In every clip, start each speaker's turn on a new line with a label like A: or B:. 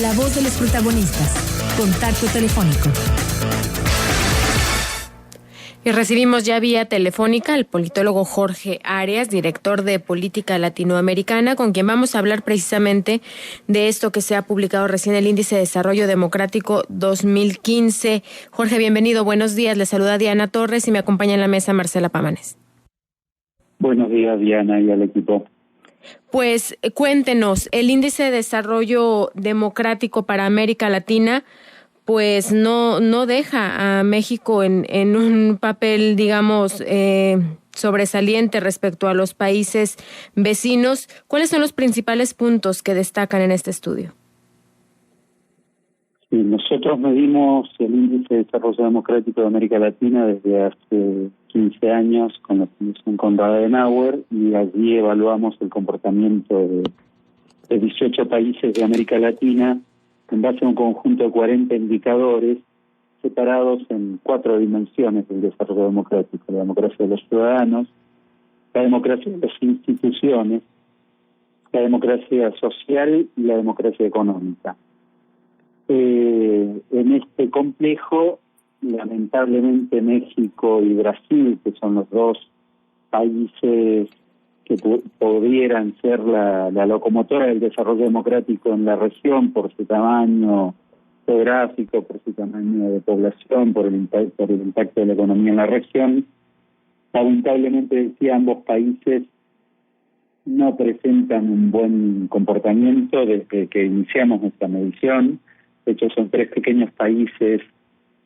A: La voz de los protagonistas. Contacto telefónico.
B: Y recibimos ya vía telefónica al politólogo Jorge Arias, director de Política Latinoamericana, con quien vamos a hablar precisamente de esto que se ha publicado recién, el Índice de Desarrollo Democrático 2015. Jorge, bienvenido, buenos días. Le saluda Diana Torres y me acompaña en la mesa Marcela Pámanes.
C: Buenos días, Diana, y al equipo.
B: Pues cuéntenos, el Índice de Desarrollo Democrático para América Latina pues no deja a México en un papel, digamos, sobresaliente respecto a los países vecinos. ¿Cuáles son los principales puntos que destacan en este estudio?
C: Sí, nosotros medimos el Índice de Desarrollo Democrático de América Latina desde hace 15 años con la Fundación Konrad Adenauer, y allí evaluamos el comportamiento de 18 países de América Latina en base a un conjunto de 40 indicadores separados en 4 dimensiones del desarrollo democrático: la democracia de los ciudadanos, la democracia de las instituciones, la democracia social y la democracia económica. En este complejo, lamentablemente, México y Brasil, que son los dos países que pudieran ser la locomotora del desarrollo democrático en la región por su tamaño geográfico, por su tamaño de población, por el impacto de la economía en la región, lamentablemente, decía, ambos países no presentan un buen comportamiento desde que iniciamos nuestra medición. De hecho, son 3 pequeños países,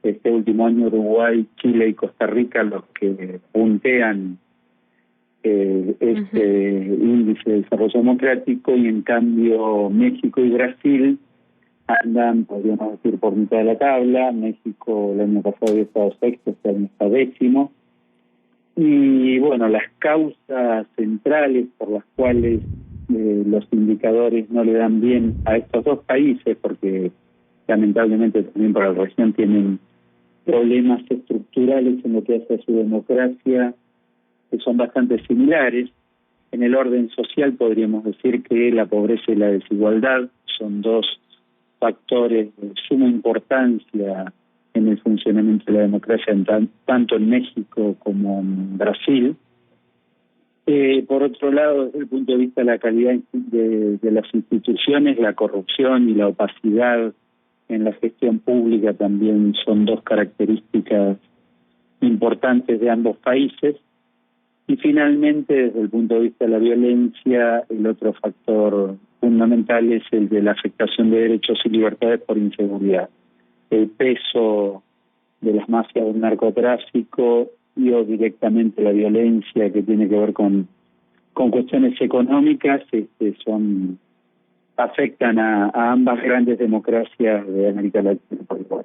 C: este último año Uruguay, Chile y Costa Rica, los que puntean índice de desarrollo democrático, y en cambio México y Brasil andan, podríamos decir, por mitad de la tabla. México el año pasado había estado sexto, este año está 10º. Y bueno, las causas centrales por las cuales los indicadores no le dan bien a estos dos países, porque lamentablemente también para la región tienen problemas estructurales en lo que hace a su democracia, que son bastante similares. En el orden social podríamos decir que la pobreza y la desigualdad son 2 factores de suma importancia en el funcionamiento de la democracia tanto en México como en Brasil. Por otro lado, desde el punto de vista de la calidad de las instituciones, la corrupción y la opacidad en la gestión pública también son 2 características importantes de ambos países. Y finalmente, desde el punto de vista de la violencia, el otro factor fundamental es el de la afectación de derechos y libertades por inseguridad. El peso de las mafias del narcotráfico y o directamente la violencia que tiene que ver con cuestiones económicas afectan a ambas grandes democracias de América Latina por igual.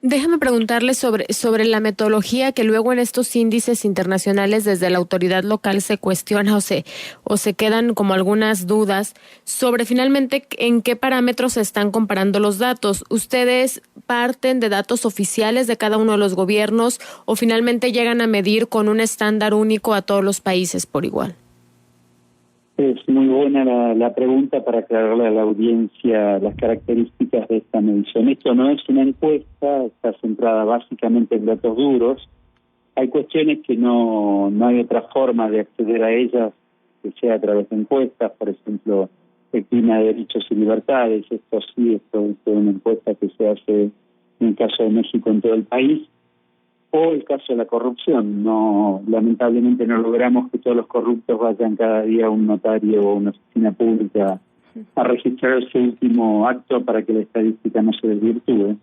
B: Déjame preguntarle sobre la metodología que luego en estos índices internacionales desde la autoridad local se cuestiona o se quedan como algunas dudas sobre finalmente en qué parámetros se están comparando los datos. ¿Ustedes parten de datos oficiales de cada uno de los gobiernos o finalmente llegan a medir con un estándar único a todos los países por igual?
C: Es muy buena la pregunta para aclararle a la audiencia las características de esta medición. Esto no es una encuesta, está centrada básicamente en datos duros. Hay cuestiones que no hay otra forma de acceder a ellas que sea a través de encuestas, por ejemplo, el clima de derechos y libertades. Esto sí es una encuesta que se hace en el caso de México en todo el país. O el caso de la corrupción. Lamentablemente no logramos que todos los corruptos vayan cada día a un notario o a una oficina pública a registrar su último acto para que la estadística no se desvirtúe.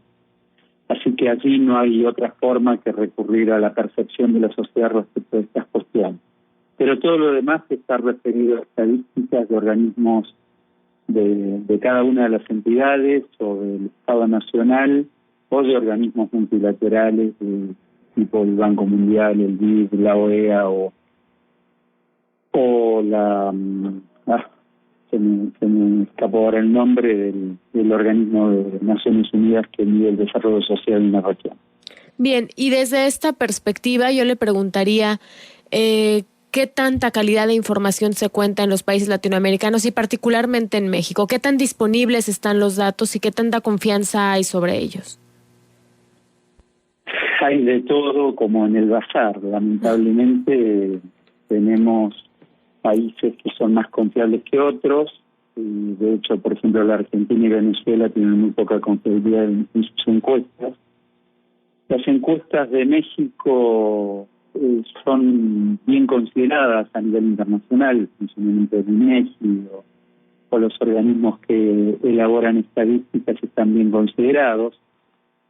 C: Así que allí no hay otra forma que recurrir a la percepción de la sociedad respecto de estas cuestiones. Pero todo lo demás está referido a estadísticas de organismos de cada una de las entidades o del Estado Nacional o de organismos multilaterales tipo el Banco Mundial, el BID, la OEA o la... se me escapó ahora el nombre del organismo de Naciones Unidas que mide el desarrollo social en la región.
B: Bien, y desde esta perspectiva yo le preguntaría qué tanta calidad de información se cuenta en los países latinoamericanos y particularmente en México. ¿Qué tan disponibles están los datos y qué tanta confianza hay sobre ellos?
C: Hay de todo, como en el bazar. Lamentablemente tenemos países que son más confiables que otros, y de hecho, por ejemplo, la Argentina y Venezuela tienen muy poca confiabilidad en sus encuestas. Las encuestas de México son bien consideradas a nivel internacional, el funcionamiento del INEGI o los organismos que elaboran estadísticas están bien considerados.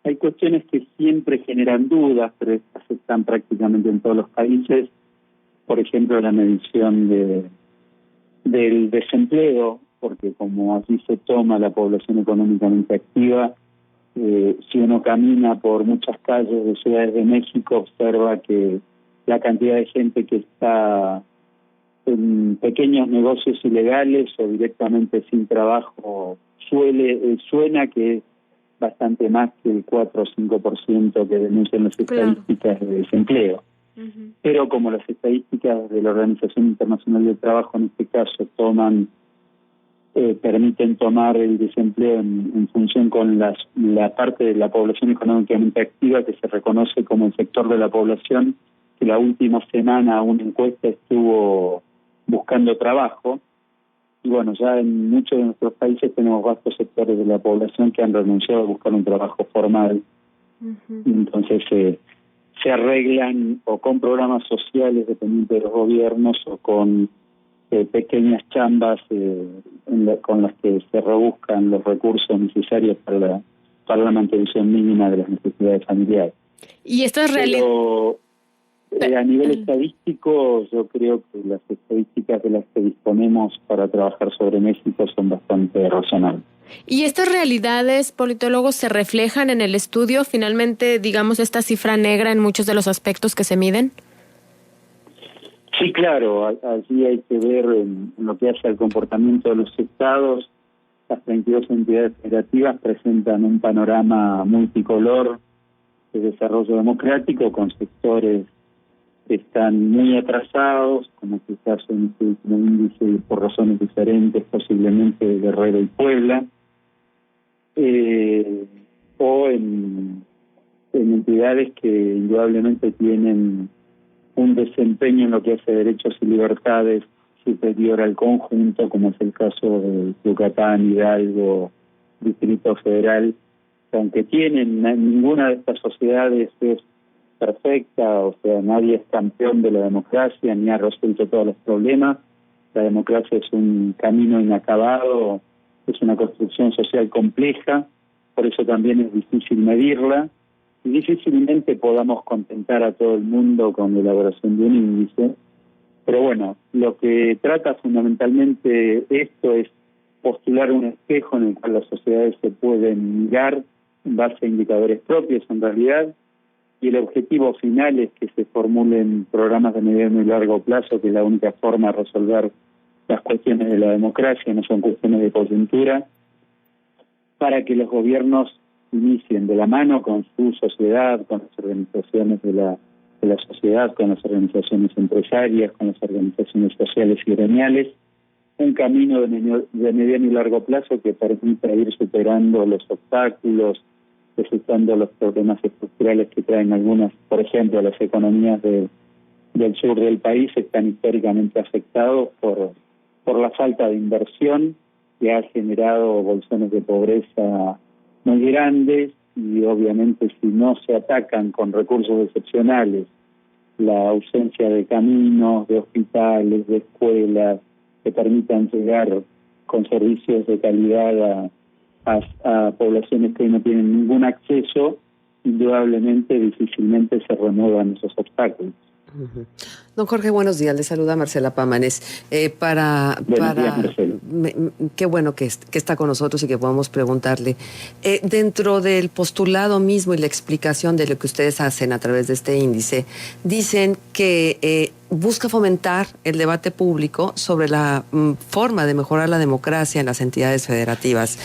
C: Hay cuestiones que siempre generan dudas, pero estas están prácticamente en todos los países. Por ejemplo, la medición del desempleo, porque como así se toma la población económicamente activa, si uno camina por muchas calles de ciudades de México, observa que la cantidad de gente que está en pequeños negocios ilegales o directamente sin trabajo suena que es bastante más que el 4 o 5% que denuncian las estadísticas de desempleo. Uh-huh. Pero como las estadísticas de la Organización Internacional del Trabajo en este caso permiten tomar el desempleo en función con la parte de la población económicamente activa que se reconoce como el sector de la población que la última semana una encuesta estuvo buscando trabajo. Y bueno, ya en muchos de nuestros países tenemos vastos sectores de la población que han renunciado a buscar un trabajo formal. Uh-huh. Y entonces se arreglan o con programas sociales dependientes de los gobiernos o con pequeñas chambas con las que se rebuscan los recursos necesarios para la mantención mínima de las necesidades familiares.
B: Y esto es realidad.
C: A nivel estadístico, yo creo que las estadísticas de las que disponemos para trabajar sobre México son bastante razonables.
B: ¿Y estas realidades, politólogos, se reflejan en el estudio? Finalmente, digamos, esta cifra negra en muchos de los aspectos que se miden.
C: Sí, claro. Allí hay que ver en lo que hace al comportamiento de los estados. Las 32 entidades federativas presentan un panorama multicolor de desarrollo democrático con sectores que están muy atrasados, como es el caso en este último índice, por razones diferentes, posiblemente Guerrero y Puebla, o en entidades que indudablemente tienen un desempeño en lo que hace derechos y libertades superior al conjunto, como es el caso de Yucatán, Hidalgo, Distrito Federal, que aunque ninguna de estas sociedades es perfecta, o sea, nadie es campeón de la democracia ni ha resuelto todos los problemas. La democracia es un camino inacabado, es una construcción social compleja, por eso también es difícil medirla y difícilmente podamos contentar a todo el mundo con la elaboración de un índice. Pero bueno, lo que trata fundamentalmente esto es postular un espejo en el cual las sociedades se pueden mirar en base a indicadores propios en realidad, y el objetivo final es que se formulen programas de mediano y largo plazo, que es la única forma de resolver las cuestiones de la democracia, no son cuestiones de coyuntura, para que los gobiernos inicien de la mano con su sociedad, con las organizaciones de la sociedad, con las organizaciones empresarias, con las organizaciones sociales y gremiales, un camino de mediano y largo plazo que permita ir superando los obstáculos, resultando los problemas estructurales que traen algunas, por ejemplo, las economías del sur del país están históricamente afectados por la falta de inversión que ha generado bolsones de pobreza muy grandes y obviamente si no se atacan con recursos excepcionales, la ausencia de caminos, de hospitales, de escuelas que permitan llegar con servicios de calidad a poblaciones que no tienen ningún acceso, indudablemente, difícilmente se remuevan esos obstáculos.
D: Uh-huh. Don Jorge, buenos días. Le saluda Marcela Pámanes.
C: Buenos días, Marcela.
D: Qué bueno que está con nosotros y que podamos preguntarle. Dentro del postulado mismo y la explicación de lo que ustedes hacen a través de este índice, dicen que busca fomentar el debate público sobre la forma de mejorar la democracia en las entidades federativas.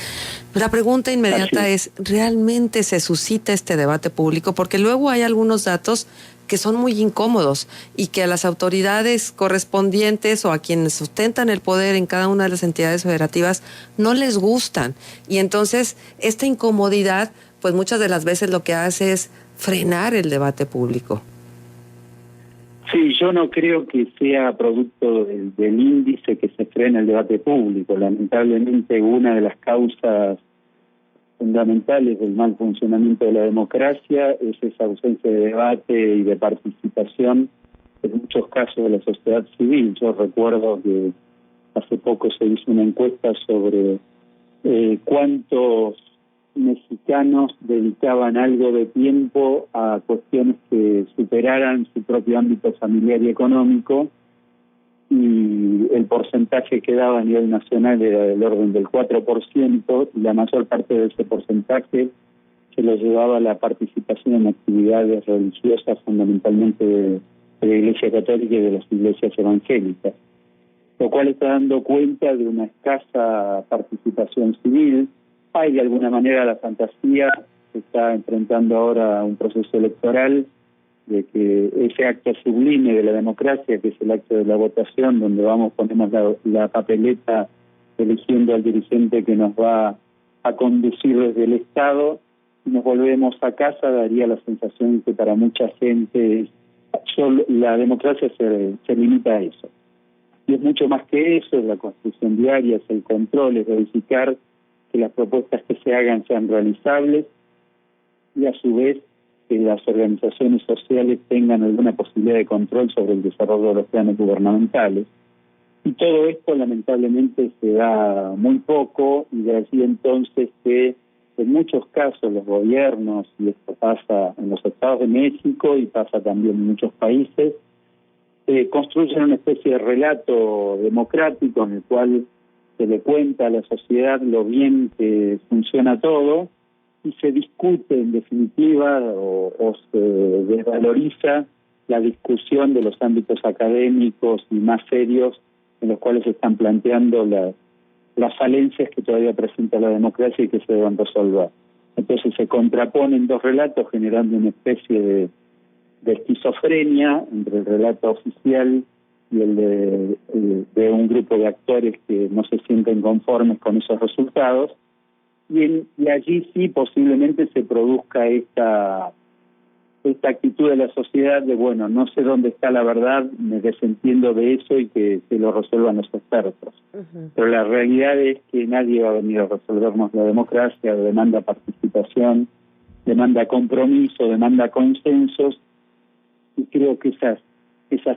D: La pregunta inmediata es, ¿realmente se suscita este debate público? Porque luego hay algunos datos que son muy incómodos y que a las autoridades correspondientes o a quienes sustentan el poder en cada una de las entidades federativas no les gustan. Y entonces esta incomodidad, pues muchas de las veces lo que hace es frenar el debate público.
C: Sí, yo no creo que sea producto del índice que se frena el debate público. Lamentablemente, una de las causas fundamentales del mal funcionamiento de la democracia es esa ausencia de debate y de participación en muchos casos de la sociedad civil. Yo recuerdo que hace poco se hizo una encuesta sobre cuántos mexicanos dedicaban algo de tiempo a cuestiones que superaran su propio ámbito familiar y económico, y el porcentaje que daba a nivel nacional era del orden del 4%, y la mayor parte de ese porcentaje se lo llevaba la participación en actividades religiosas, fundamentalmente de la Iglesia Católica y de las iglesias evangélicas, lo cual está dando cuenta de una escasa participación civil. Hay de alguna manera la fantasía, se está enfrentando ahora a un proceso electoral, de que ese acto sublime de la democracia, que es el acto de la votación, donde ponemos la papeleta eligiendo al dirigente que nos va a conducir desde el Estado, y nos volvemos a casa, daría la sensación que para mucha gente la democracia se limita a eso. Y es mucho más que eso, es la construcción diaria, es el control, es verificar que las propuestas que se hagan sean realizables, y a su vez que las organizaciones sociales tengan alguna posibilidad de control sobre el desarrollo de los planes gubernamentales. Y todo esto lamentablemente se da muy poco, y de allí entonces que en muchos casos los gobiernos, y esto pasa en los estados de México y pasa también en muchos países, construyen una especie de relato democrático en el cual se le cuenta a la sociedad lo bien que funciona todo, y se discute en definitiva o se desvaloriza la discusión de los ámbitos académicos y más serios en los cuales se están planteando las falencias que todavía presenta la democracia y que se deben resolver. Entonces se contraponen dos relatos generando una especie de esquizofrenia entre el relato oficial y el de un grupo de actores que no se sienten conformes con esos resultados, y allí sí posiblemente se produzca esta actitud de la sociedad de, bueno, no sé dónde está la verdad, me desentiendo de eso y que lo resuelvan los expertos. Uh-huh. Pero la realidad es que nadie va a venir a resolvernos la democracia, demanda participación, demanda compromiso, demanda consensos, y creo que esas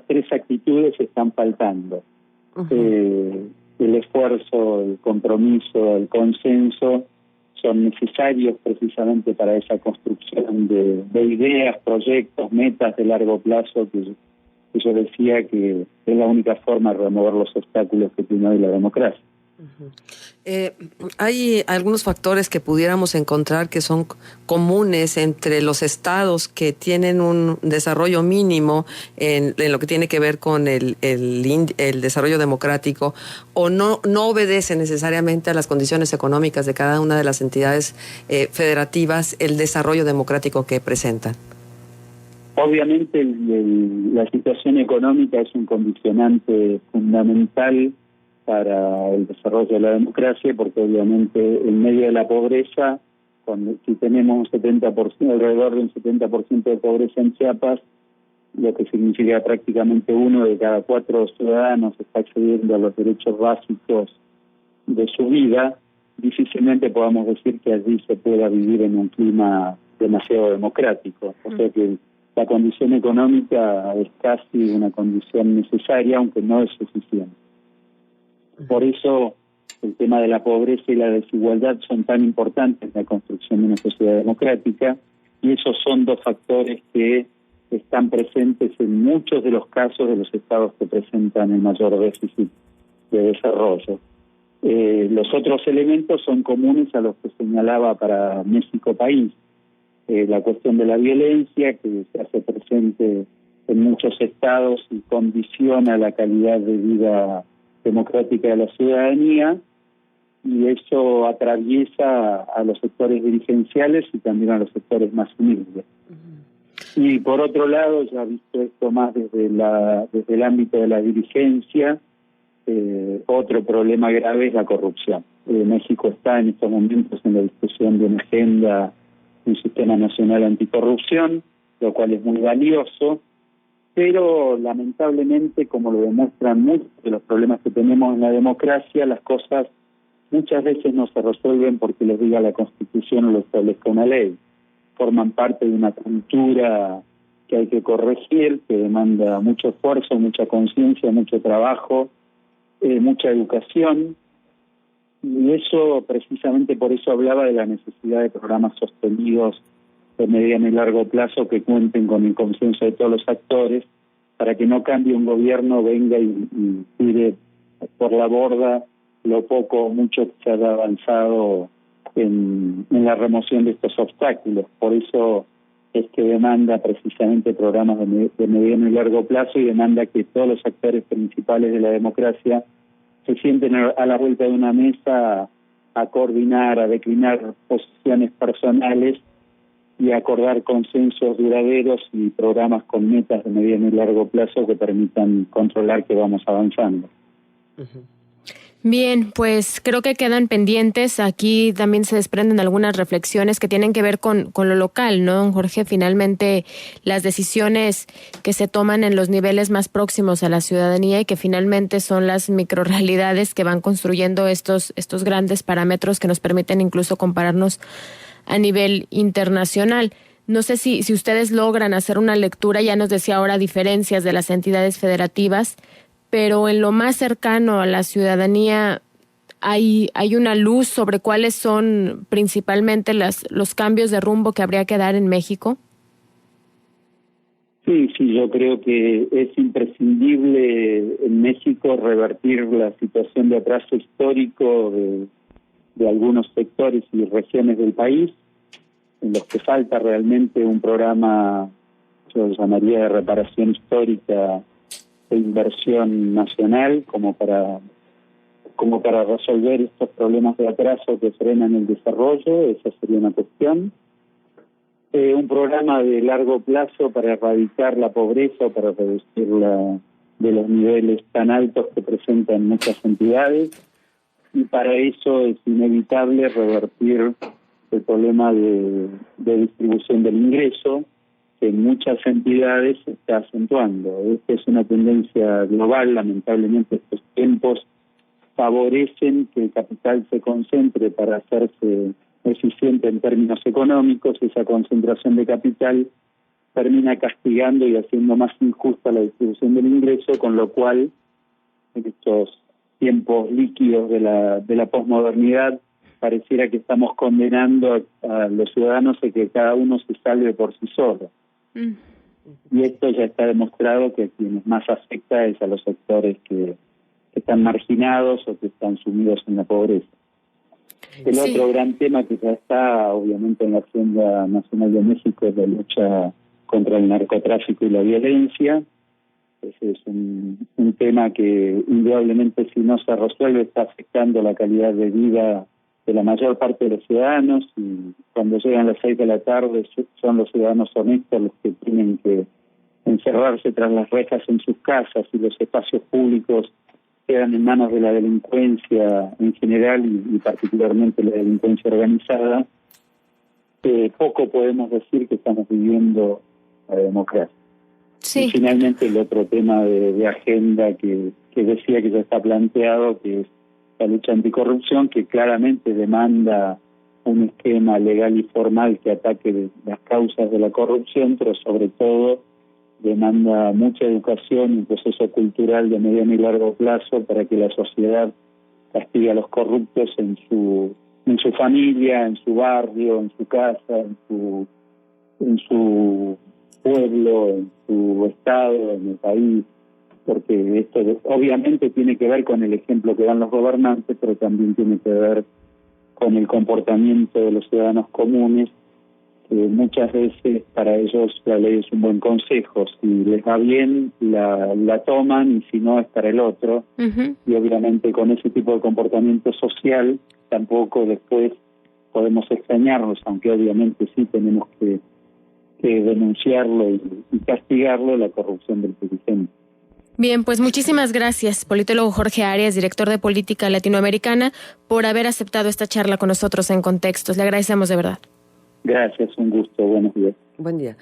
C: tres actitudes están faltando. Uh-huh. El esfuerzo, el compromiso, el consenso son necesarios precisamente para esa construcción de ideas, proyectos, metas de largo plazo, que yo decía que es la única forma de remover los obstáculos que tiene hoy la democracia.
D: Uh-huh. Hay algunos factores que pudiéramos encontrar que son comunes entre los estados que tienen un desarrollo mínimo en lo que tiene que ver con el desarrollo democrático, o no obedecen necesariamente a las condiciones económicas de cada una de las entidades federativas el desarrollo democrático que presentan.
C: Obviamente la situación económica es un condicionante fundamental para el desarrollo de la democracia, porque obviamente en medio de la pobreza, si tenemos un 70%, alrededor de un 70% de pobreza en Chiapas, lo que significa prácticamente 1 de cada 4 ciudadanos está accediendo a los derechos básicos de su vida, difícilmente podamos decir que allí se pueda vivir en un clima demasiado democrático. O sea que la condición económica es casi una condición necesaria, aunque no es suficiente. Por eso el tema de la pobreza y la desigualdad son tan importantes en la construcción de una sociedad democrática, y esos son dos factores que están presentes en muchos de los casos de los estados que presentan el mayor déficit de desarrollo. Los otros elementos son comunes a los que señalaba para México país. La cuestión de la violencia, que se hace presente en muchos estados y condiciona la calidad de vida democrática de la ciudadanía, y eso atraviesa a los sectores dirigenciales y también a los sectores más humildes. Y por otro lado, ya visto esto más desde el ámbito de la dirigencia, otro problema grave es la corrupción. México está en estos momentos en la discusión de una agenda, un sistema nacional anticorrupción, lo cual es muy valioso, pero lamentablemente, como lo demuestran muchos de los problemas que tenemos en la democracia, las cosas muchas veces no se resuelven porque les diga la Constitución o lo establezca una ley. Forman parte de una cultura que hay que corregir, que demanda mucho esfuerzo, mucha conciencia, mucho trabajo, mucha educación, y eso, precisamente por eso hablaba de la necesidad de programas sostenidos de mediano y largo plazo que cuenten con el consenso de todos los actores, para que no cambie un gobierno, venga y tire por la borda lo poco o mucho que se ha avanzado en la remoción de estos obstáculos. Por eso es que demanda precisamente programas de mediano y largo plazo, y demanda que todos los actores principales de la democracia se sienten a la vuelta de una mesa a coordinar, a declinar posiciones personales y a acordar consensos duraderos y programas con metas de mediano y largo plazo que permitan controlar que vamos avanzando.
B: Bien, pues creo que quedan pendientes. Aquí también se desprenden algunas reflexiones que tienen que ver con lo local, ¿no, don Jorge? Finalmente, las decisiones que se toman en los niveles más próximos a la ciudadanía y que finalmente son las microrrealidades que van construyendo estos grandes parámetros que nos permiten incluso compararnos a nivel internacional. No sé si ustedes logran hacer una lectura, ya nos decía ahora diferencias de las entidades federativas, pero en lo más cercano a la ciudadanía hay una luz sobre cuáles son principalmente los cambios de rumbo que habría que dar en México.
C: Sí, yo creo que es imprescindible en México revertir la situación de atraso histórico de algunos sectores y regiones del país, en los que falta realmente un programa, yo lo llamaría de reparación histórica, de inversión nacional, como para resolver estos problemas de atraso que frenan el desarrollo. Esa sería una cuestión. Un programa de largo plazo para erradicar la pobreza, para reducirla de los niveles tan altos que presentan muchas entidades, y para eso es inevitable revertir el problema de distribución del ingreso, que en muchas entidades se está acentuando. Esta es una tendencia global. Lamentablemente estos tiempos favorecen que el capital se concentre para hacerse eficiente en términos económicos. Esa concentración de capital termina castigando y haciendo más injusta la distribución del ingreso, con lo cual en estos tiempos líquidos de la posmodernidad pareciera que estamos condenando a los ciudadanos a que cada uno se salve por sí solo. Y esto ya está demostrado que a quienes más afecta es a los sectores que están marginados o que están sumidos en la pobreza. El otro gran tema que ya está obviamente en la Agenda Nacional de México es la lucha contra el narcotráfico y la violencia. Ese es un tema que indudablemente, si no se resuelve, está afectando la calidad de vida de la mayor parte de los ciudadanos, y cuando llegan las 6 de la tarde son los ciudadanos honestos los que tienen que encerrarse tras las rejas en sus casas, y los espacios públicos quedan en manos de la delincuencia en general y particularmente la delincuencia organizada. Poco podemos decir que estamos viviendo la democracia. Sí. Y finalmente el otro tema de agenda que decía que ya está planteado, que es la lucha anticorrupción, que claramente demanda un esquema legal y formal que ataque las causas de la corrupción, pero sobre todo demanda mucha educación y un proceso cultural de mediano y largo plazo para que la sociedad castigue a los corruptos en su familia, en su barrio, en su casa, en su pueblo, en su estado, en el país, porque esto obviamente tiene que ver con el ejemplo que dan los gobernantes, pero también tiene que ver con el comportamiento de los ciudadanos comunes, muchas veces para ellos la ley es un buen consejo. Si les va bien, la toman, y si no, es para el otro.
B: Ujú.
C: Y obviamente con ese tipo de comportamiento social tampoco después podemos extrañarnos, aunque obviamente sí tenemos que denunciarlo y castigarlo, la corrupción del dirigente.
B: Bien, pues muchísimas gracias, politólogo Jorge Arias, director de Política Latinoamericana, por haber aceptado esta charla con nosotros en Contextos. Le agradecemos de verdad.
C: Gracias, un gusto, buenos días.
D: Buen día.